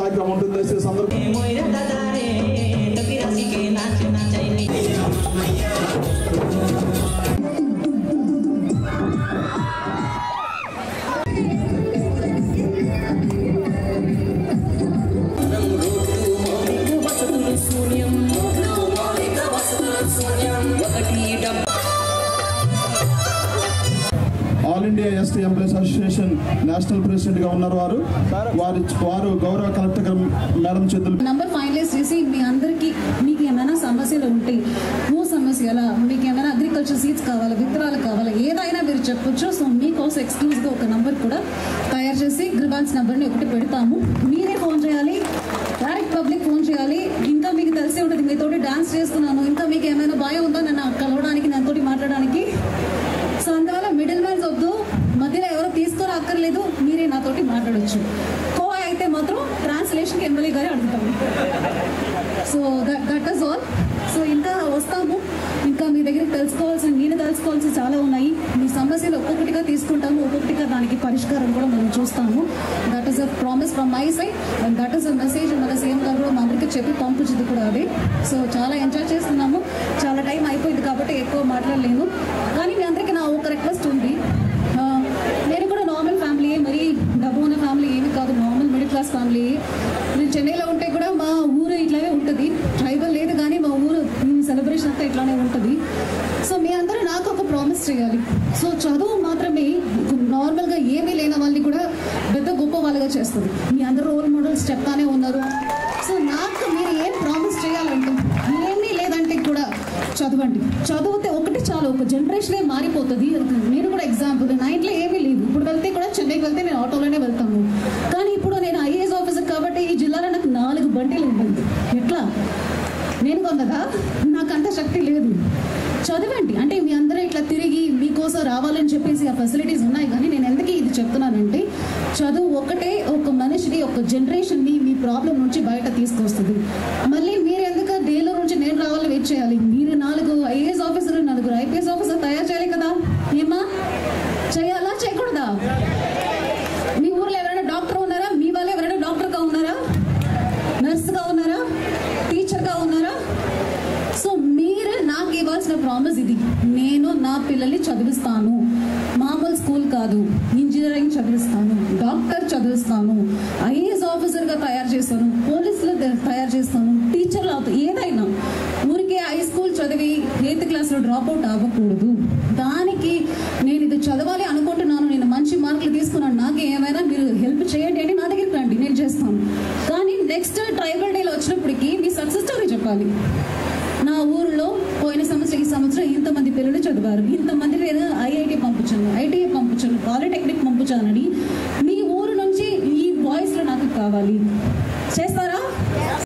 కార్యక్రమం ఉంటుంది. దయచేసి అందరూ all India ST employees association national president గా ఉన్నారు వారు గౌరవ కలెక్టర్ మేడం చేతులు నంబర్ ఫైనలైజ్ చేసి మీ అందరికి మీకు ఏమైనా సమస్యలు ఉంటే భూ సమస్యల మీకు ఏమైనా అగ్రికల్చర్ సీడ్స్ కావాలా విత్తనాలు కావాలా ఏదైనా మీరు చెప్పొచ్చు. సో మీకోసం ఎక్స్క్లూజివ్గా ఒక నంబర్ కూడా తయారు చేసి గ్రివాన్స్ నంబర్ని ఒకటి పెడతాము. మీరే ఫోన్ చేయాలి, డైరెక్ట్ పబ్లిక్ ఫోన్ చేయాలి. ఇంకా మీకు తెలిసే ఉంటుంది మీతోటి డాన్స్ చేస్తున్నాను, ఇంకా మీకు ఏమైనా భయం ఉందో నన్ను కలవడానికి నాతోటి మాట్లాడడానికి. సో అందువల్ల మిడిల్ మ్యాన్స్ వద్దు, మధ్యలో ఎవరో తీసుకొని అక్కర్లేదు, మీరే నాతోటి మాట్లాడచ్చు. కోవా అయితే మాత్రం ట్రాన్స్లేషన్కి ఎమ్మెల్యే గారే అడుగుతాము. So that is all. So ఇంకా వస్తాము, ఇంకా మీ దగ్గరికి నేను తెలుసుకోవాల్సి చాలా ఉన్నాయి. మీ సమస్యలు ఒక్కొక్కటిగా తీసుకుంటాము, ఒక్కొక్కటిగా దానికి పరిష్కారం కూడా మనం చూస్తాము. That is a promise from my side and that is a message మన సీఎం గారు కూడా మా అందరికీ చెప్పి పంపించింది కూడా అదే. సో చాలా ఎంజాయ్ చేస్తున్నాము. చాలా టైం అయిపోయింది కాబట్టి ఎక్కువ మాట్లాడలేను. కానీ మీ అందరికీ నా ఒక రిక్వెస్ట్ ఉంది. నేను కూడా నార్మల్ ఫ్యామిలీ, మరి డబ్బు ఉన్న ఫ్యామిలీ ఏమి కాదు, నార్మల్ మిడిల్ క్లాస్ ఫ్యామిలీ. నేను చెన్నైలో ఉంటే కూడా మా ఊరు ఇట్లానే ఉంటుంది, ట్రైబల్ లేదు కానీ మా ఊరు సెలబ్రేషన్ అంతా ఇట్లానే ఉంటుంది. సో మీ అందరూ నాకు ఒక ప్రామిస్ చేయాలి. సో చదువు మాత్రమే నార్మల్గా ఏమీ లేని వాళ్ళని కూడా పెద్ద గొప్ప వాళ్ళగా చేస్తుంది. మీ అందరూ రోల్ మోడల్స్ చెప్తానే ఉన్నారు. సో నాకు మీరు ఏం ప్రామిస్ చేయాలంటే ఏమీ లేదంటే కూడా చదవండి. చదివితే ఒకటి చాలు, ఒక జనరేషనే మారిపోతుంది. నేను కూడా ఎగ్జాంపుల్, నా ఇంట్లో ఏమీ లేదు. ఇప్పుడు వెళ్తే కూడా చెన్నైకి వెళ్తే నేను ఆటోలోనే వెళ్తాను. కానీ ఇప్పుడు నేను ఐఏఎస్ ఆఫీసర్ కాబట్టి ఈ జిల్లాలో నాకు 4 బండిలు ఉంటుంది. ఎట్లా? నేను కొన్నదా? నాకు అంత శక్తి లేదు. చదవండి అంటే మీ అందరూ ఇట్లా తిరిగి మీకోసం రావాలని చెప్పేసి ఆ ఫెసిలిటీస్ ఉన్నాయి. కానీ నేను ఎందుకు ఇది చెప్తున్నానంటే చదువు ఒకటే ఒక మనిషిని, ఒక జనరేషన్ని మీ ప్రాబ్లం నుంచి బయట తీసుకొస్తుంది. మళ్ళీ మీరు ఎందుకు డేలో నుంచి నేను రావాలని వెయిట్ చేయాలి? మీరు 4 ఐఏఎస్ ఆఫీసర్, 4 ఐపీఎస్ ఆఫీసర్ తయారు చేయాలి కదా. ఏమా చేయాలా, చేయకూడదా? మీ ఊర్లో ఎవరైనా డాక్టర్ ఉన్నారా? మీ వాళ్ళు ఎవరైనా డాక్టర్గా ఉన్నారా, నర్స్గా ఉన్నారా, టీచర్గా ఉన్నారా? సో మీరు నాకు ఇవ్వాల్సిన ప్రామిస్ ఇది. నేను నా పిల్లల్ని చదివిస్తాను, మామూలు స్కూల్ కాదు, ఇంజనీరింగ్ చదివిస్తాను, డాక్టర్ చదివిస్తాను, ఐఏఎస్ ఆఫీసర్గా తయారు చేస్తాను, పోలీసులు తయారు చేస్తాను, టీచర్లు అవుతాను. ఏదైనా ఊరికే హై స్కూల్ చదివి 8th క్లాస్లో డ్రాప్ అవుట్ అవ్వకూడదు. దానికి నేను ఇది చదవాలి అనుకుంటున్నాను, నేను మంచి మార్కులు తీసుకున్నాను, నాకు ఏమైనా మీరు హెల్ప్ చేయండి అని నా దగ్గరికి రండి, నేను చేస్తాను. కానీ నెక్స్ట్ ట్రైబల్ డేలో వచ్చినప్పటికీ మీ సక్సెస్ స్టోరీ చెప్పాలి. నా ఊరిలో పోయిన సంవత్సరం ఈ సంవత్సరం ఇంతమంది పిల్లలు చదివారు, ఇంతమంది నేను ఐఐటి పంపించాను, ఐటీఐ పంపించాను, పాలిటెక్నిక్ పంపించానని మీ ఊరు నుంచి ఈ వాయిస్లో నాకు కావాలి. చేస్తారా?